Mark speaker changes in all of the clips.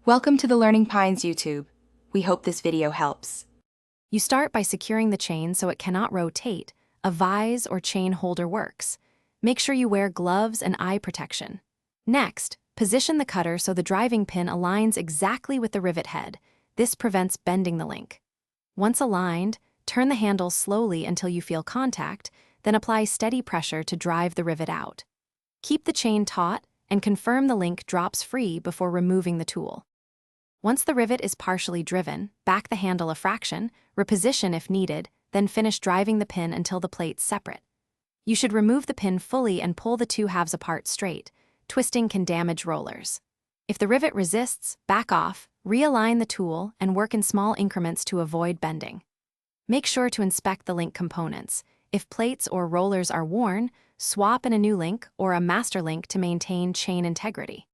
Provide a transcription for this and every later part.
Speaker 1: Welcome to the Learning Pines YouTube. We hope this video helps.
Speaker 2: You start by securing the chain so it cannot rotate. A vise or chain holder works. Make sure you wear gloves and eye protection. Next, position the cutter so the driving pin aligns exactly with the rivet head. This prevents bending the link. Once aligned, turn the handle slowly until you feel contact, then apply steady pressure to drive the rivet out. Keep the chain taut and confirm the link drops free before removing the tool. Once the rivet is partially driven, back the handle a fraction, reposition if needed, then finish driving the pin until the plates separate. You should remove the pin fully and pull the two halves apart straight. Twisting can damage rollers. If the rivet resists, back off, realign the tool, and work in small increments to avoid bending. Make sure to inspect the link components. If plates or rollers are worn, swap in a new link or a master link to maintain chain integrity.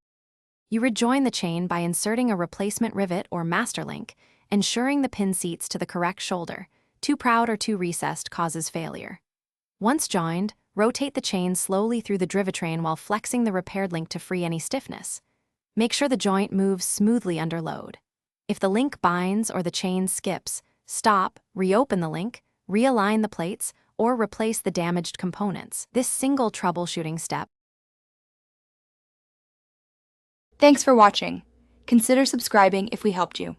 Speaker 2: You rejoin the chain by inserting a replacement rivet or master link, ensuring the pin seats to the correct shoulder. Too proud or too recessed causes failure. Once joined, rotate the chain slowly through the drivetrain while flexing the repaired link to free any stiffness. Make sure the joint moves smoothly under load. If the link binds or the chain skips, stop, reopen the link, realign the plates, or replace the damaged components. This single troubleshooting step.
Speaker 1: Thanks for watching. Consider subscribing if we helped you.